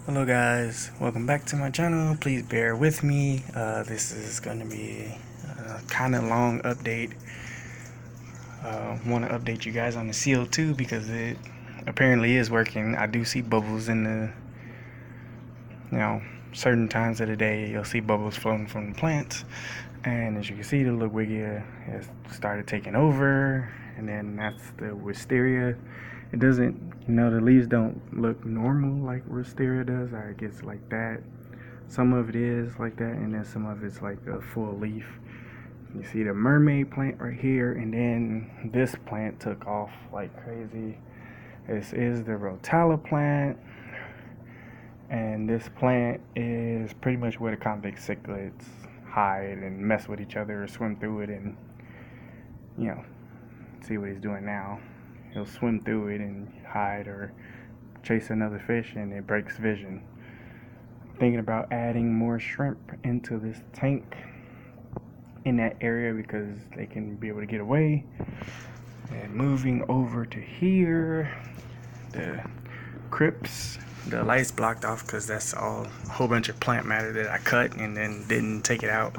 Hello guys, welcome back to my channel. Please bear with me. This is going to be a kind of long update. Want to update you guys on the CO2 because it apparently is working. I do see bubbles in the, certain times of the day you'll see bubbles floating from the plants, and as you can see, the Ludwigia has started taking over, and then that's the wisteria. It doesn't, the leaves don't look normal like wisteria does. I guess like that. Some of it is like that, and then some of it's like a full leaf. You see the mermaid plant right here, and then this plant took off like crazy. This is the rotala plant, and this plant is pretty much where the convict cichlids hide and mess with each other or swim through it, and see what he's doing now. He'll swim through it and hide or chase another fish, and it breaks vision. I'm thinking about adding more shrimp into this tank in that area because they can be able to get away. And moving over to here, the crypts, the light's blocked off because that's all a whole bunch of plant matter that I cut and then didn't take it out,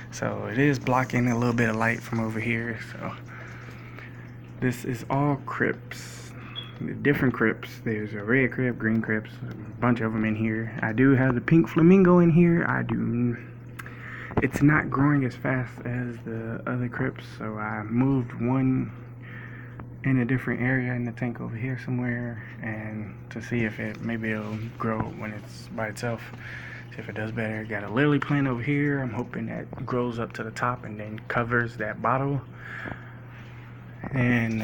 so it is blocking a little bit of light from over here. So this is all crypts, different crypts. There's a red crypt, green crypts, a bunch of them in here. I do have the pink flamingo in here. It's not growing as fast as the other crypts, so I moved one in a different area in the tank over here somewhere, and to see if maybe it'll grow when it's by itself. See if it does better. Got a lily plant over here. I'm hoping that grows up to the top and then covers that bottle. And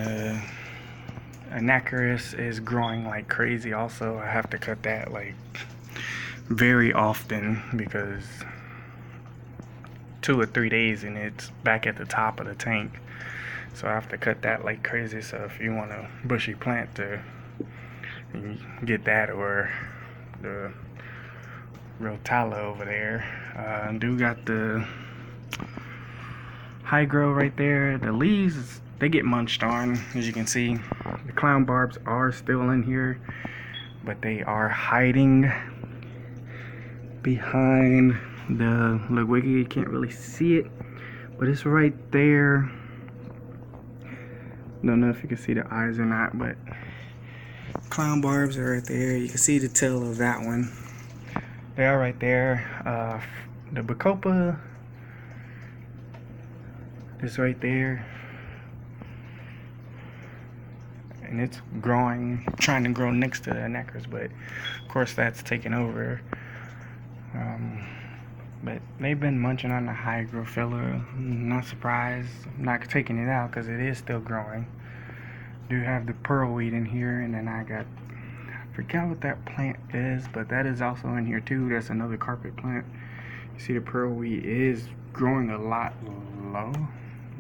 Anacharis is growing like crazy also. I have to cut that like very often because 2 or 3 days and it's back at the top of the tank. So I have to cut that like crazy. So if you want a bushy plant to get that, or the rotala over there. Do got the high grow right there. The leaves, they get munched on, as you can see. The clown barbs are still in here, but they are hiding behind the Ludwigia. You can't really see it, but it's right there. Don't know if you can see the eyes or not, but clown barbs are right there. You can see the tail of that one. They are right there. The bacopa is right there, and it's growing, trying to grow next to the Anacharis, but of course that's taken over. But they've been munching on the hygrophila. Not surprised. I'm not taking it out because it is still growing. Do have the pearlweed in here, and then I forgot what that plant is, but that is also in here too. That's another carpet plant. You see the pearlweed is growing a lot low,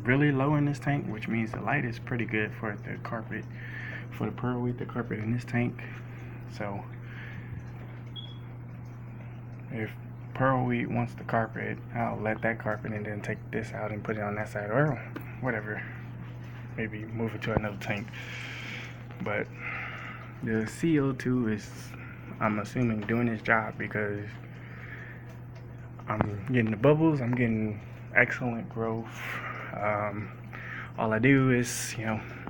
really low in this tank, which means the light is pretty good for the carpet, for the pearlweed, the carpet in this tank. So if pearlweed wants the carpet, I'll let that carpet and then take this out and put it on that side, or whatever, maybe move it to another tank. But the CO2 is, I'm assuming, doing its job because I'm getting the bubbles, I'm getting excellent growth. All I do is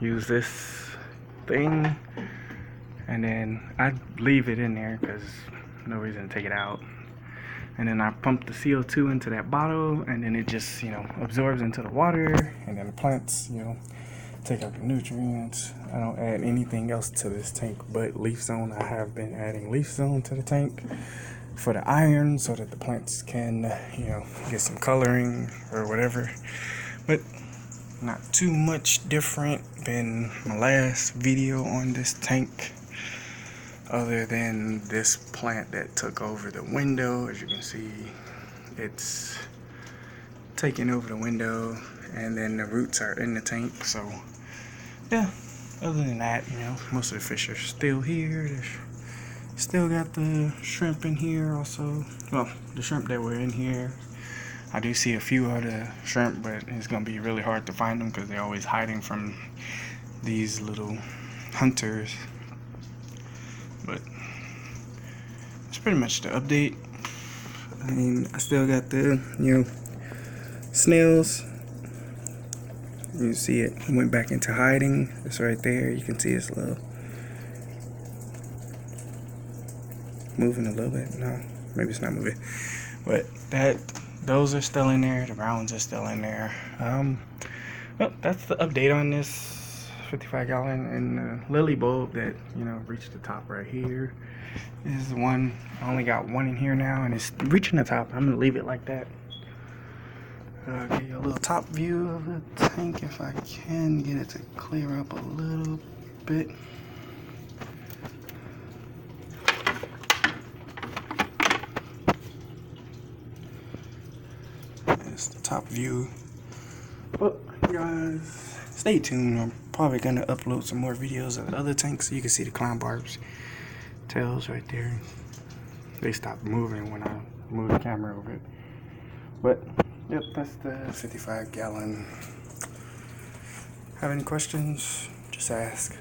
use this thing, and then I leave it in there because no reason to take it out. And then I pump the CO2 into that bottle, and then it just, absorbs into the water, and then the plants, take up the nutrients. I don't add anything else to this tank but leaf zone. I have been adding leaf zone to the tank for the iron so that the plants can, get some coloring or whatever. But not too much different than my last video on this tank, other than this plant that took over the window. As you can see, it's taking over the window, and then the roots are in the tank. So yeah, other than that, most of the fish are still here. There's still got the shrimp in here also. Well, the shrimp that were in here. I do see a few other shrimp, but it's gonna be really hard to find them because they're always hiding from these little hunters. But pretty much the update. I mean, I still got the, you know, snails. You see it went back into hiding. It's right there. You can see it's a little moving a little bit. No, maybe it's not moving. But those are still in there. The browns are still in there. Well, that's the update on this 55 gallon. And the lily bulb that, you know, reached the top right here is the one. I only got one in here now, and it's reaching the top. I'm gonna leave it like that. I'll give you a little top view of the tank if I can get it to clear up a little bit. That's the top view. Well, guys, stay tuned. I'm probably gonna upload some more videos of the other tanks so you can see the clown barbs tails right there. They stopped moving when I moved the camera over it. But yep, that's the 55 gallon. Have any questions? Just ask.